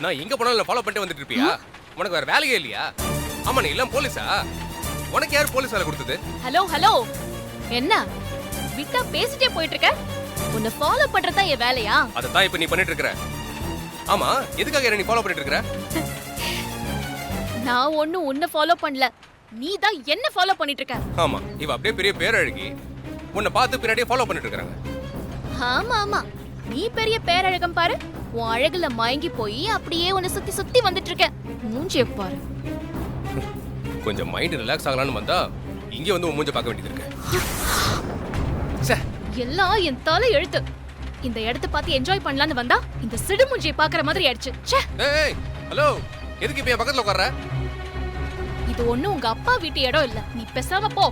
நான் எங்க போனாலும் ஃபாலோ பண்ணிட்டு வந்துட்டு இருப்பியா? உனக்கு வேற வேலையே இல்லையா? ஆமா, நீ எல்லாம் போலீஸா? உனக்கு யார் போலீஸ் வேலை கொடுத்தது? ஹலோ ஹலோ, என்ன விட்டா பேசிட்டே போயிட்டு இருக்க? உன்னை ஃபாலோ பண்றதா என் வேலையா? அதான் இப்ப நீ பண்ணிட்டு இருக்கற. ஆமா, எதுக்காக என்ன நீ ஃபாலோ பண்ணிட்டு இருக்கற? நான் ஒண்ணும் உன்னை ஃபாலோ பண்ணல, நீ தான் என்ன ஃபாலோ பண்ணிட்டு இருக்க. ஆமா, இவ அப்படியே பெரிய பேரழகி உன்னை பார்த்து பின்னாடியே ஃபாலோ பண்ணிட்டு இருக்காங்க. ஆமா ஆமா, நீ பெரிய பேரழகம் பாரு. உன் அழகுல மயங்கி போய் அப்படியே உன்னை சுத்தி சுத்தி வந்துட்டு இருக்க. மூஞ்சிய பாரு. கொஞ்சம் மைண்ட் ரிலாக்ஸ் ஆகலாம்னு வந்தா இங்க வந்து உன் மூஞ்ச பார்க்க வேண்டியது இருக்கு. ச்சே, எல்லாம் என் தலை எழுத்து. இந்த இடத்தை பார்த்து என்ஜாய் பண்ணலாம்னு வந்தா இந்த சிடு மூஞ்சியை பாக்குற மாதிரி ஆயிடுச்சு. ச்சே. ஏய் ஹலோ, எதுக்கு இப்ப என் பக்கத்துல உட்கார்ற? இது ஒண்ணு உங்க அப்பா வீட்டு இடம் இல்ல, நீ பேசாம போ.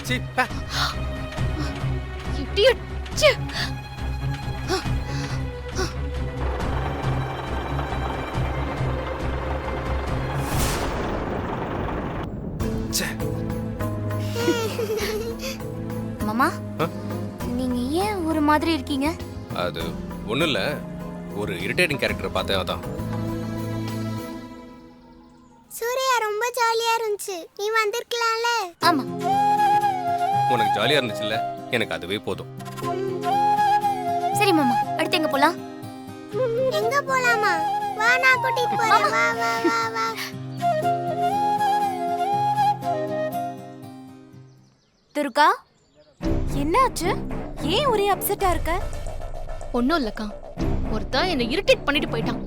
சீ, பா. இடியட். ச்சே. ச்சே. மாமா, நீங்க ஏன் ஒரு மாதிரி இருக்கீங்க? அது ஒண்ணும் இல்ல, ஒரு இரிட்டேட்டிங் கேரக்டர் பார்த்தேன் அதான். சூர்யா ரொம்ப ஜாலியா இருந்துச்சு, நீ வந்திருக்கலாம்ல. ஆமா. உனக்கு ஜாலியா இருந்துச்சுல்ல, எனக்கு அதுவே போதும். சரி மாமா, அடுத்து எங்க போலாம்? எங்க போலாமா? வா, நான் கூட்டிட்டு போறேன். வா வா வா வா. துர்கா, என்னாச்சு? ஏன் ஒரே அப்செட்டா இருக்க? ஒண்ணும் இல்லக்கா, ஒருத்தன் என்ன இரிட்டேட் பண்ணிட்டு போயிட்டான்.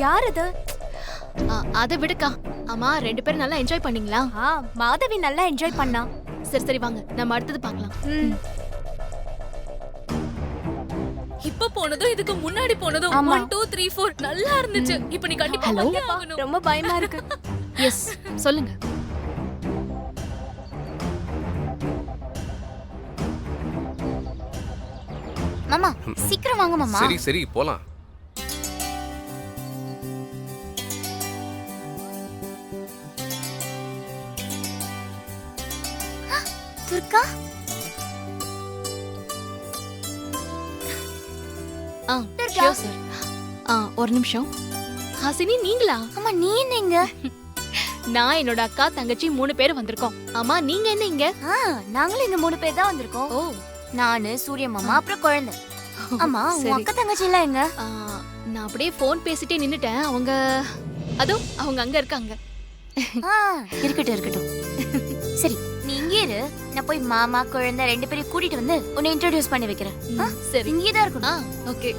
யார் அது? அதை விடுக்கா. ஆமா, 2 பேரும் நல்லா என்ஜாய் பண்ணீங்களா? மாதவி நல்லா என்ஜாய் பண்ணா. சரி சரி, வாங்க நம்ம அடுத்தது பார்க்கலாம். இப்ப போனதும் இதுக்கு முன்னாடி போனதும் 1 2 3 4 நல்லா இருந்துச்சு. இப்போ நீ கண்டிப்பா ஹலோ, வந்தே ஆகணும். ரொம்ப பயமா இருக்கு. எஸ், சொல்லுங்க. மாமா, சீக்கிரம் வாங்க மாமா. சரி சரி, போலாம். Durga, sure sir. ஒரு நிமிஷம். ஹாசினி, நீங்களா? ஆமா, நீ என்ன இங்க? நான் என்னோட அக்கா தங்கச்சி 3 பேர் வந்திருக்கோம். ஆமா, நீங்க என்ன இங்க? நாங்களும் இந்த 3 பேர் தான் வந்திருக்கோம். ஓ, நானு, சூரிய மாமா, அப்புறம் குழந்தை. ஆமா, உன் சரி. அக்கா தங்கச்சி எல்லாம் எங்க? நான் அப்படியே ஃபோன் பேசிட்டே நின்னுட்டேன். அவங்க அங்க இருக்காங்க. இருக்கட்டும் இருக்கட்டும். சரி, நீ இங்கே இரு. நான் போய் மாமா குழந்தை 2 பேரையும் கூட்டிட்டு வந்து உன்னை இன்ட்ரோடியூஸ் பண்ணி வைக்கிறேன். சரி, இங்கே தான் இருக்கணும். ஓகே.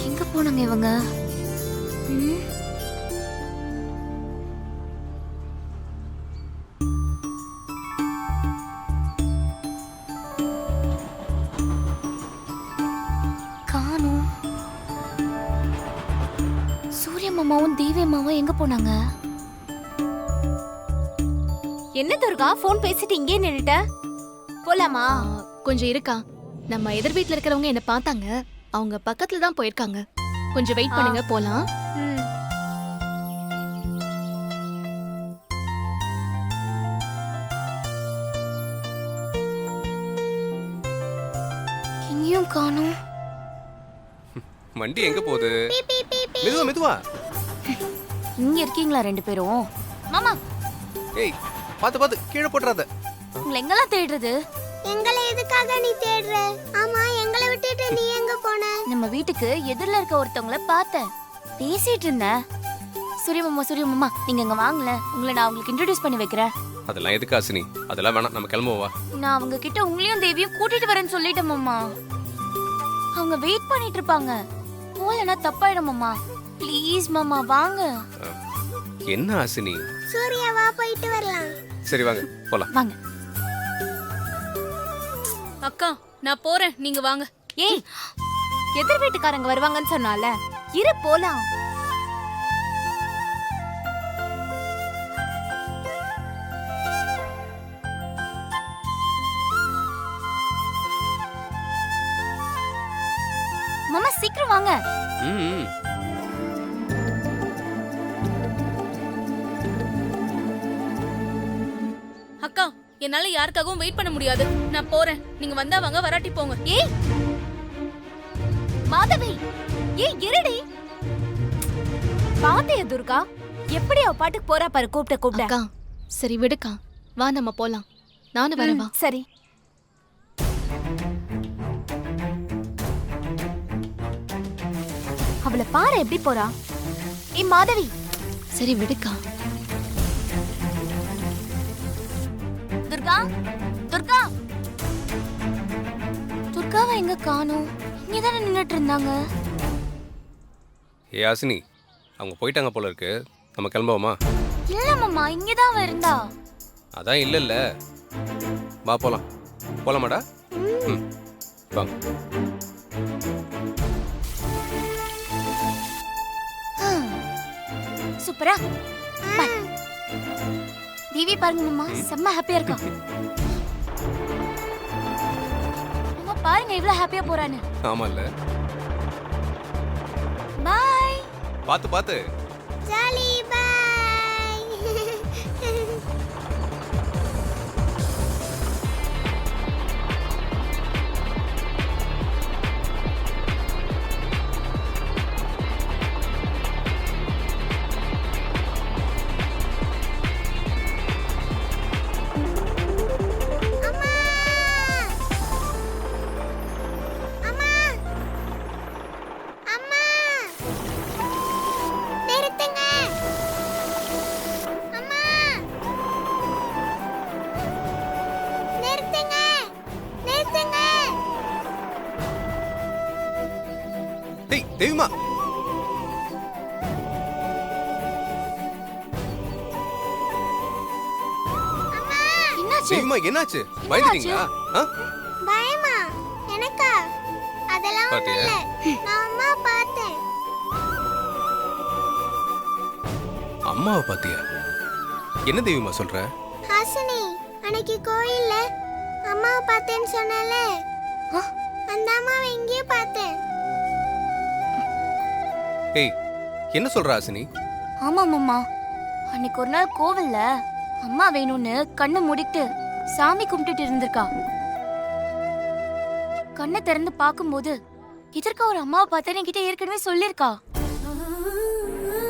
எங்க போனாங்க இவங்க? காணோம். சூரிய மாமாவும் தேவி அம்மாவும் எங்க போனாங்க? என்ன துர்கா, போன் பேசிட்டு இங்கே நின்னுட்ட? போலாமா? கொஞ்சம் இருக்கா. நம்ம எதிர் வீட்ல இருக்கிறவங்க என்ன பார்த்தாங்க. அவங்க பக்கத்துல தான் போயிருக்காங்க. கொஞ்சம் வெயிட் பண்ணுங்க, போலாம். எங்கேயும் காணோம். வண்டி எங்க போகுது? மெதுவா மெதுவா. இங்க இருக்கீங்களா 2 பேரும்? மாமா, ஏய், பாத்து பாத்து கீழே போட்டுறாத. உங்களை எங்கெல்லாம் தேடுறது? எங்களை எதுக்காக நீ தேடுற? ஆமா, எங்களை விட்டுட்டு நீ எங்க போன? நம்ம வீட்டுக்கு எதிரில இருக்க ஒருத்தவங்கள பார்த்தேன், பேசிட்டு இருந்தேன். சூரிய மாமா, நீங்க இங்க வாங்கல, உங்களை நான் உங்களுக்கு இன்ட்ரோடியூஸ் பண்ணி வைக்கிறேன். அதெல்லாம் எதுக்கு ஹாசினி? அதெல்லாம் வேணாம், நம்ம கிளம்புவா. நான் அவங்க கிட்ட உங்களையும் தேவியும் கூட்டிட்டு வரேன்னு சொல்லிட்டேன் மாமா. அவங்க வெயிட் பண்ணிட்டு இருப்பாங்க. போலனா தப்பாயிடும் மாமா. ப்ளீஸ் மாமா, வாங்க. என்ன ஹாசினி? சூர்யா, வா, போயிட்டு வரலாம். சரி வாங்க போலாம். வாங்க. அக்கா, நான் போறேன், நீங்க வாங்க. ஏய், எதிர் வீட்டுக்காரங்க வருவாங்கன்னு சொன்னால, இரு போலாம். மாமா, சீக்கிரம் வாங்க. ம். என்னால யாருக்காகவும் வெயிட் பண்ண முடியாது. நான் போறேன். நீங்க வந்தா வாங்க, வராட்டி போங்க. ஏய் மாதவி, ஏய் இருடி. பாத்தியா துர்கா, எப்படி அவ பாட்டுக்கு போறா பாரு. கூப்பிட்ட அக்கா சரி விடுக்கா, வா நம்ம போலாம். நானும் வரவா? சரி. அவளை பாரு எப்படி போறா. ஏய் மாதவி. சரி விடுக்கா. துர்கா, துர்கா, துர்காவை எங்க காணோம்? இங்கதானே நின்னுட்டு இருந்தாங்க. ஏ ஹாசினி, அவங்க போயிட்டாங்க போல இருக்கு. நம்ம கிளம்புவோமா? இல்ல மாமா, இங்கதான் அவ இருந்தா. அதான் இல்லைல்ல. வா போலாம். போலாமாடா? ம் வாங்க. சூப்பரா. பாய். தேவி பாருங்க மாமா, செம்ம ஹாப்பியா இருக்கா. மாமா பாருங்க இவ்வளவு ஹாப்பியா போறான்னு. ஆமால்ல. பாய். பார்த்து பார்த்து. Jolly bye. டேய் தேவிமா, என்னாச்சு? தேவிமா என்னாச்சு? பயந்துட்டீங்களா? ஆ? பயமா? எனக்கா? அதெல்லாம் ஒண்ணும் பாத்தியா? இல்ல. நான் அம்மா பார்த்தேன். அம்மாவை பாத்தியா? என்ன தேவிமா சொல்ற? ஹாசினி, அன்னைக்கு கோயில்ல அம்மாவை பார்த்தேன்னு சொன்னல, அந்த அம்மாவை இங்கேயும் பார்த்தேன். ஏய் என்ன சொல்ற ஹாசினி? ஆமா மாமா, அன்னைக்கு ஒரு நாள் கோவில்ல அம்மா வேணும்னு கண்ணை மூடிட்டு சாமி கும்பிட்டுட்டு இருந்திருக்கா. கண்ணை திறந்து பார்க்கும்போது இதற்கு ஒரு அம்மாவை பார்த்தேன்னு என்கிட்ட ஏற்கனவே சொல்லியிருக்கா.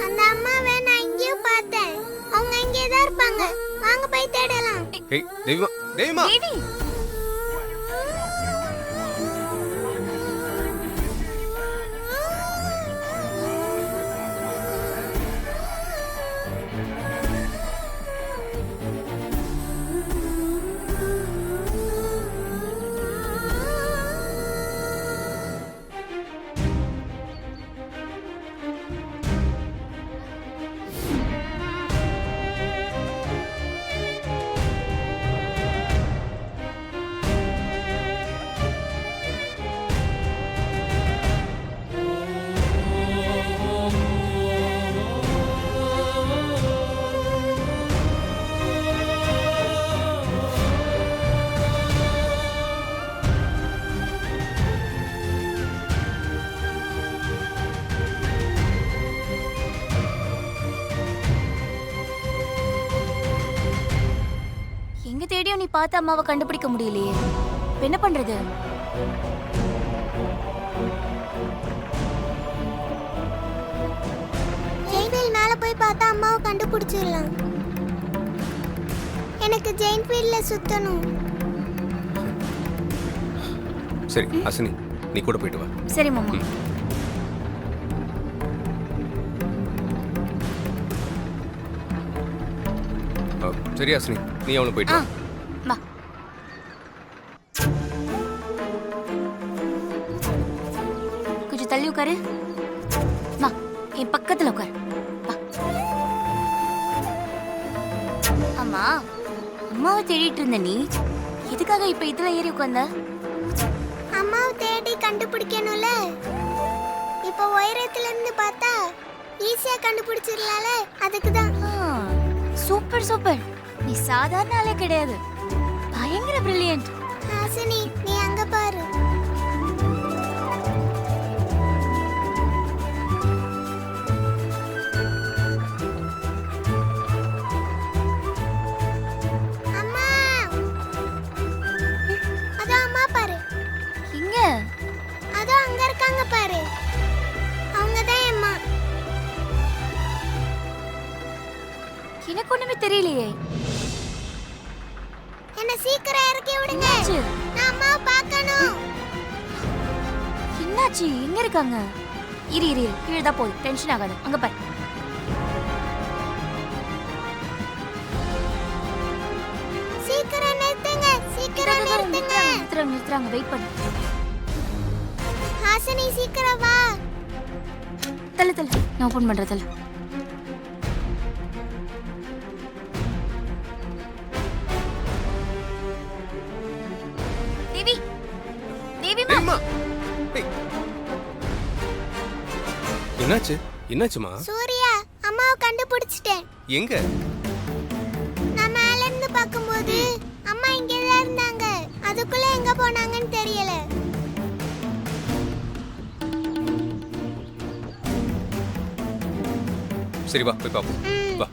அந்த அம்மாவை நான் இங்கேயும் பார்த்தேன். அவங்க இங்கே தான் இருப்பாங்க. வாங்க போய் தேடலாம். ஏய் தேவிமா, தேவிமா. தேவி, எங்க தேடியும் நீ பார்த்த அம்மாவை கண்டுபிடிக்க முடியலையே. இப்ப என்ன பண்றது? ஜெயின்ட் மேல போய் பார்த்தா அம்மாவை கண்டுபிடிச்சிடலாம். எனக்கு ஜெயின்ட் வீல்ல சுத்தணும். சரி ஹாசினி, நீ கூட போயிட்டு வா. சரி மாமா. சரி ஹாசினி, நீ அவனு போயிட்டு வா. வா. கொஞ்சம் தள்ளி உட்காரு. வா, என் பக்கத்துல உட்காரு. வா. அம்மா, அம்மாவை தேடிட்டு இருந்த நீ எதுக்காக இப்ப இதுல ஏறி உட்கார்ந்த? அம்மாவை தேடி கண்டுபிடிக்கணும்ல. இப்போ உயரத்துல இருந்து பார்த்தா ஈஸியா கண்டுபிடிச்சிடலால, அதுக்கு தான். Super super. நீ சாதாரண ஆளே கிடையாது, பயங்கர பிரில்லியன்ட். ஹாசினி, நீ அங்க பாரு. அம்மா ஒண்ணும் தெரியலையே. என்ன சீக்கிரம் இறக்கி விடுங்க. என்னாச்சு? நான் அம்மாவை பார்க்கணும். என்னாச்சு? எங்க இருக்காங்க? இரு இரு இரு. கீழே தான் போகுது. டென்ஷன் ஆகாது. அங்க பாரு. சீக்கிரம் நிறுத்துங்க. சீக்கிரம் நிறுத்துங்க. நிறுத்துறாங்க நிறுத்துறாங்க. வெயிட் பண்ணு. ஹாசினி சீக்கிரம் வா. தள்ளு தள்ளு. நான் ஓபன் பண்றேன். தள்ளு. தேவி தேவிமா. ஏம்மா ஏய். என்னாச்சு என்னாச்சுமா? சூர்யா, அம்மாவை கண்டுபிடிச்சிட்டேன். எங்க? நான் மேல இருந்து பார்க்கும்போது அம்மா இங்கே தான் இருந்தாங்க. அதுக்குள்ள எங்க போனாங்கன்னு தெரியல. சரி வா போய் பாப்போம். வா.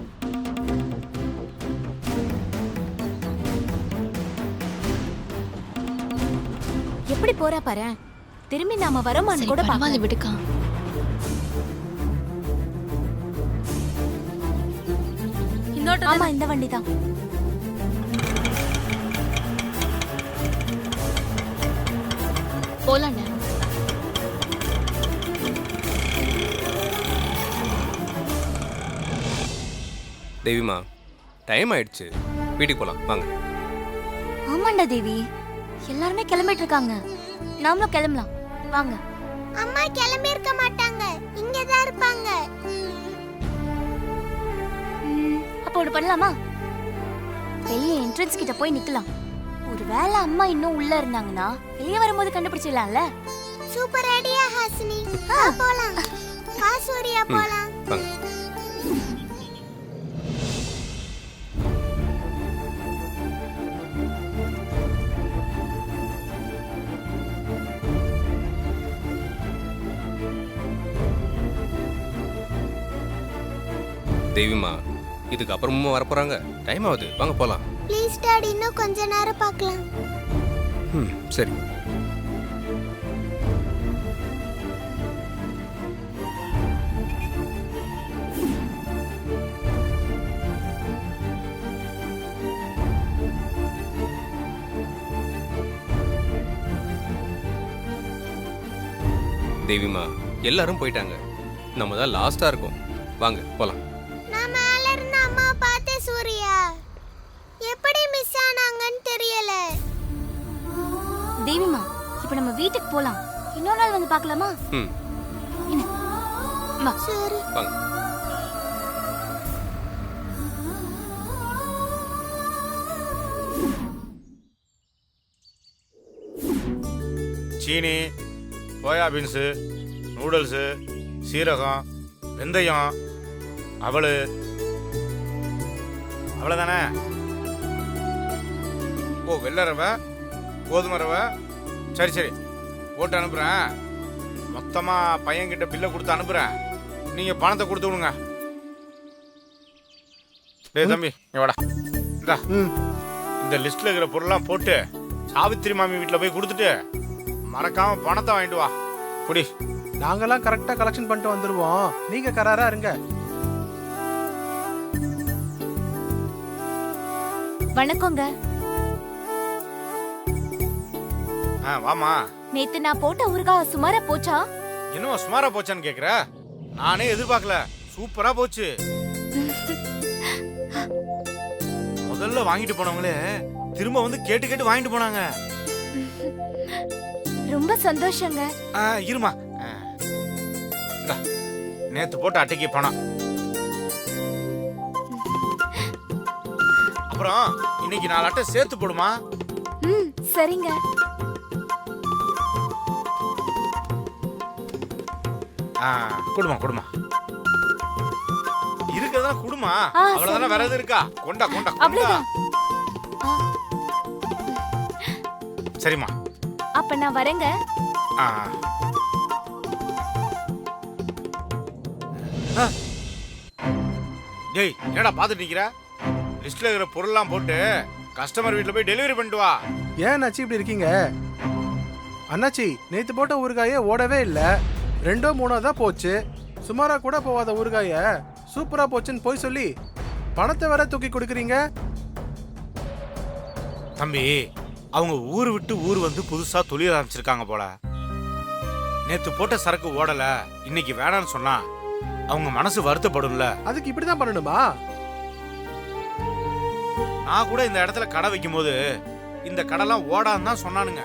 எப்படி போறா பாரு. திரும்பி நாம வரோமான்னு கூட பரவாயில்ல விடுக்கா. ஆமா இந்த வண்டி தான். போலாண்ணே. தேவிமா டைம் ஆயிடுச்சு, வீட்டுக்கு போலாம் வாங்க. ஆமாண்டா தேவி, எல்லாருமே கிளம்பிட்டு இருக்காங்க. நாமளும் கிளம்பலாம் வாங்க. அம்மா கிளம்பி இருக்க மாட்டாங்க. இங்க தான் இருப்பாங்க. அப்போ ஒன்று பண்ணலாமா? வெளியே என்ட்ரன்ஸ் கிட்ட போய் நிக்கலாம். ஒருவேளை அம்மா இன்னும் உள்ள இருந்தாங்கன்னா வெளியே வரும்போது கண்டுபிடிச்சிடலாம்ல. Super idea Hasini. வா போலாம். வா சூர்யா போலாம். வாங்க. தேவிமா இதுக்கு அப்புறமும் வரப்போறாங்க. டைம் ஆகுது, வாங்க போலாம். ப்ளீஸ் டாடி, இன்னும் கொஞ்ச நேரம் பார்க்கலாம். சரி. தேவிமா எல்லாரும் போயிட்டாங்க, நம்ம தான் லாஸ்டா இருக்கோம். வாங்க போலாம். நான் மேல இருந்து அம்மாவை பார்த்தேன் சூர்யா. எப்படி மிஸ் ஆனாங்கன்னு தெரியல. தேவிமா இப்போ நம்ம வீட்டுக்கு போலாம். இன்னொரு நாள் வந்து பார்க்கலாமா? என்ன? வா. சரி. வாங்க. சீனி, சோயா பீன்ஸு, நூடுல்ஸு, சீரகம், வெந்தயம், அவளு, அவ்வளோதானே? ஓ வெள்ளை ரவை, கோதுமை ரவை. சரி சரி போட்டு அனுப்புகிறேன். மொத்தமாக பையன்கிட்ட பில்லை கொடுத்து அனுப்புகிறேன். நீங்கள் பணத்தை கொடுத்து விடுங்க. டேய் தம்பி இங்க வாடா. இந்தா இந்த லிஸ்ட்டில் இருக்கிற பொருள்லாம் போட்டு சாவித்திரி மாமி வீட்டில் போய் கொடுத்துட்டு மறக்காம பணத்தை வாங்கிட்டு வா. குடி. நாங்கெல்லாம் கரெக்டா கலெக்ஷன் பண்ணிட்டு வந்துருவோம், நீங்க கராரா இருங்க. வணக்கங்க. வாமா. நேத்து நான் போட்ட ஊறுகாய் சுமாரா போச்சா? இன்னும் சுமாரா போச்சான்னு கேக்குற? நானே எதிர்பார்க்கல, சூப்பரா போச்சு. முதல்ல வாங்கிட்டு போனவங்களே திரும்ப வந்து கேட்டு கேட்டு வாங்கிட்டு போனாங்க. ரொம்ப சந்தோஷங்க. இருமா, நேத்து போட்ட அட்டைக்கு பணம். அப்புறம் இன்னைக்கு 4 அட்டை சேர்த்து போடுமா? சரிங்க. குடுமா குடுமா. இருக்கிறதா குடுமா. அவ்வளவுதானே, வேற எதுவும் இருக்கா? கொண்டா கொண்டா கொண்டா. சரிம்மா. அப்ப நான் வரேங்க. டேய் என்னடா பாத்துட்டு நிக்கிற? லிஸ்ட்ல இருக்கிற பொருள்லாம் போட்டு கஸ்டமர் வீட்ல போய் டெலிவரி பண்ணிட்டு வா. ஏன் அண்ணாச்சி இப்படி இருக்கீங்க? அண்ணாச்சி நேத்து போட்ட ஊறுகாயே ஓடவே இல்ல, 2ஓ 3ஓ தான் போச்சு. சுமாரா கூட போவாத ஊறுகாய சூப்பரா போச்சுன்னு போய் சொல்லி பணத்தை வர தூக்கி கொடுக்குறீங்க. தம்பி, அவங்க ஊர் விட்டு ஊர் வந்து புதுசா தொழில் ஆரம்பிச்சிருக்காங்க போல. நேத்து போட்ட சரக்கு ஓடல, இன்னைக்கு வேணான்னு சொன்னா அவங்க மனசு வருத்தப்படும்ல. அதுக்கு இப்படிதான் பண்ணணுமா? நான் கூட இந்த இடத்துல கடை வைக்கும் போது இந்த கடைலாம் ஓடான்னு தான் சொன்னானுங்க.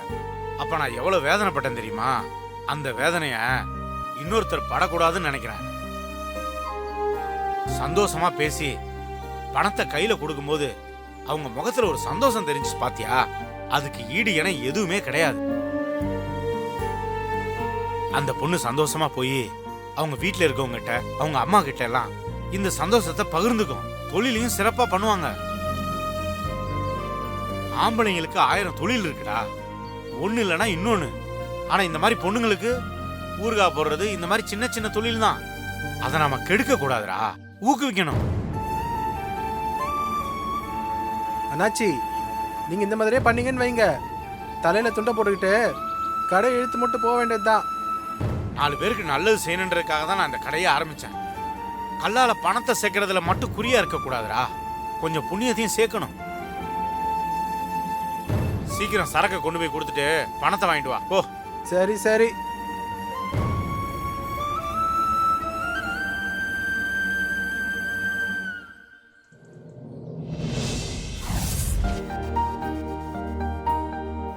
அப்ப நான் எவ்வளவு வேதனைப்பட்டேன் தெரியுமா? அந்த வேதனைய இன்னொருத்தர் படக்கூடாதுன்னு நினைக்கிறேன். சந்தோஷமா பேசி பணத்தை கையில கொடுக்கும்போது அவங்க முகத்துல ஒரு சந்தோஷம் தெரிஞ்சு பாத்தியா? அதுக்கு ஈடு என எதுவுமே கிடையாது. அந்த பொண்ணு சந்தோஷமா போய் அவங்க வீட்டுல இருக்கவங்க கிட்ட, அவங்க அம்மா கிட்ட எல்லாம் இந்த சந்தோஷத்தை பகிர்ந்துக்கும். தொழிலையும் சிறப்பா பண்ணுவாங்க. ஆம்பளைங்களுக்கு 1000 தொழில் இருக்குடா, ஒண்ணு இல்லைன்னா இன்னொன்னு. ஆனா இந்த மாதிரி பொண்ணுங்களுக்கு ஊறுகாய் போடுறது, இந்த மாதிரி சின்ன சின்ன தொழில் தான். அதை நாம கெடுக்க கூடாதுடா, ஊக்குவிக்கணும். அண்ணாச்சி, நீங்க இந்த மாதிரியே பண்ணீங்கன்னு வைங்க, தலையில துண்டை போட்டுக்கிட்டு கடை இழுத்து மட்டும் போக வேண்டியதுதான். 4 பேருக்கு நல்லது செய்யணுன்றதுக்காக தான் நான் இந்த கடையை ஆரம்பிச்சேன். கல்லால பணத்தை சேர்க்கறதுல மட்டும் குறியா இருக்க கூடாதுடா, கொஞ்சம் புண்ணியத்தையும் சேர்க்கணும். சீக்கிரம் சரக்கை கொண்டு போய் கொடுத்துட்டு பணத்தை வாங்கிட்டு வா போ. சரி சரி.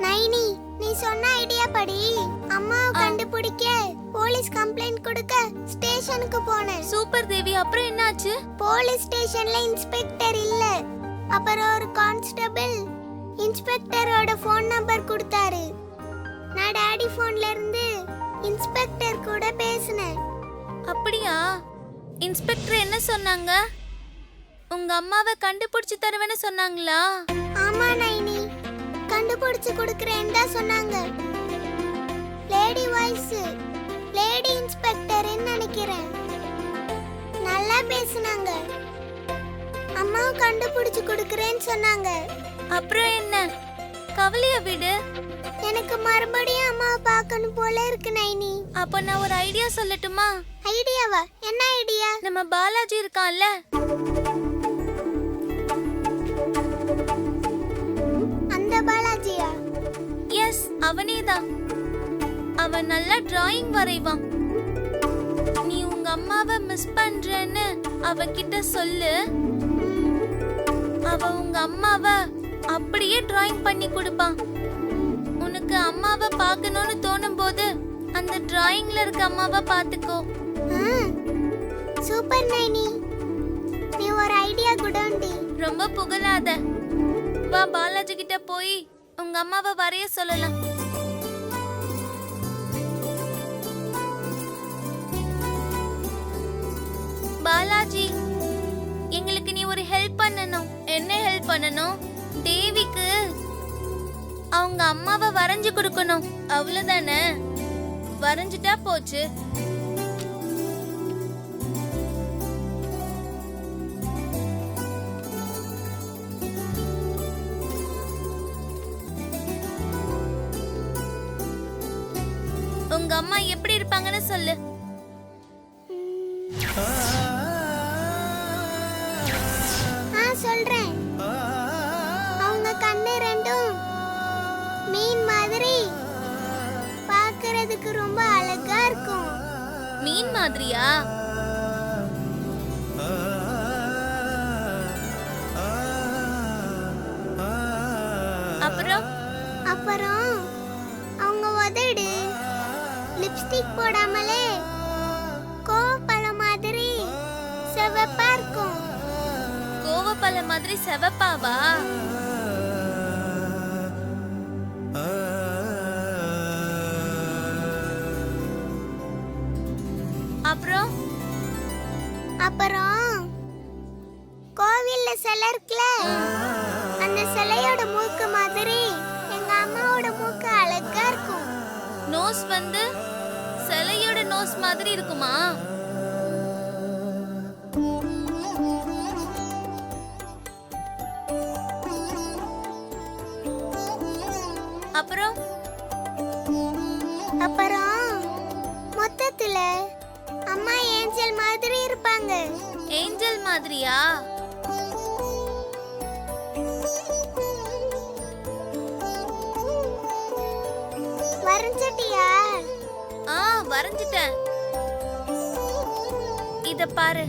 நைனி, நீ சொன்ன ஐடியா படி அம்மாவை கண்டுபிடிக்க போலீஸ் கம்ப்ளைண்ட் கொடுக்க ஸ்டேஷனுக்கு போனேன். சூப்பர் தேவி. அப்புறம் என்னாச்சு? போலீஸ் ஸ்டேஷன்ல இன்ஸ்பெக்டர் இல்ல. அப்புறம் ஒரு கான்ஸ்டபிள் இன்ஸ்பெக்டரோட ஃபோன் நம்பர் கொடுத்தாரு. நான் டாடி ஃபோன்ல இருந்து இன்ஸ்பெக்டர் கூட பேசினேன். அப்படியா? இன்ஸ்பெக்டர் என்ன சொன்னாங்க? உங்க அம்மாவை கண்டுபிடிச்சு தருவேன்னு சொன்னாங்களா? ஆமா நைனி, கண்டுபிடிச்சு கொடுக்கறேன்னு தான் சொன்னாங்க. லேடி வாய்ஸ், லேடி இன்ஸ்பெக்டர்னு நினைக்கிறேன். நல்லா பேசுனாங்க. அம்மாவை கண்டுபிடிச்சு கொடுக்கறேன்னு சொன்னாங்க. அப்புறம் என்ன? கவலைய விடு. எனக்கு மறுபடியும் அம்மாவை பார்க்கணும் போல இருக்கு நைனி. அப்ப நான் ஒரு ஐடியா சொல்லட்டுமா? ஐடியாவா? என்ன ஐடியா? நம்ம பாலாஜி இருக்கான்ல, அந்த பாலாஜியா? எஸ், அவனேதான். அவன் நல்லா டிராயிங் வரைவான். நீ உங்க அம்மாவை மிஸ் பண்றேன்னு அவன்கிட்ட சொல்லு. அவன் உங்க அம்மாவை அப்படியே டிராயிங் பண்ணி கொடுப்பான். உனக்கு அம்மாவை பார்க்கணும்னு தோணும் போது அந்த டிராயிங்ல இருக்க அம்மாவை பார்த்துக்கோ. சூப்பர் நைனி, நீ ஒரு ஐடியா குடோண்டி. ரொம்ப புகழாத. வா, பாலாஜி கிட்ட போய் உங்க அம்மாவை வரைய சொல்லலாம். பாலாஜி, எங்களுக்கு நீ ஒரு ஹெல்ப் பண்ணணும். என்ன ஹெல்ப் பண்ணணும்? தேவிக்கு அவங்க அம்மாவை வரைஞ்சு கொடுக்கணும். அவ்வளவுதானே? வரைஞ்சிட்டா போச்சு. உங்க அம்மா எப்படி இருப்பாங்கன்னு சொல்லு. சொல்றேன். அவங்க கண்ணு ரெண்டும் மீன் மாதிரி பார்க்கிறதுக்கு ரொம்ப அழகா இருக்கும். மீன் மாதிரியா? அப்புறம் அப்புறம் அவங்க உதடு லிப்ஸ்டிக் போடாமலே கோவப்பழம் மாதிரி சிவப்பா இருக்கும். கோவப்பழ மாதிரி செவப்பாவா? அப்புறம் அப்புறம் கோவில்ல சிலை இருக்குல்ல, அந்த சிலையோட மூக்கு மாதிரி எங்க அம்மாவோட மூக்கு அழகா இருக்கும். நோஸ் வந்து சிலையோட நோஸ் மாதிரி இருக்குமா? அப்புறம் அப்புறம் மொத்தத்துல அம்மா ஏஞ்சல் மாதிரி இருப்பாங்க. ஏஞ்சல் மாதிரியா? இத பாரு.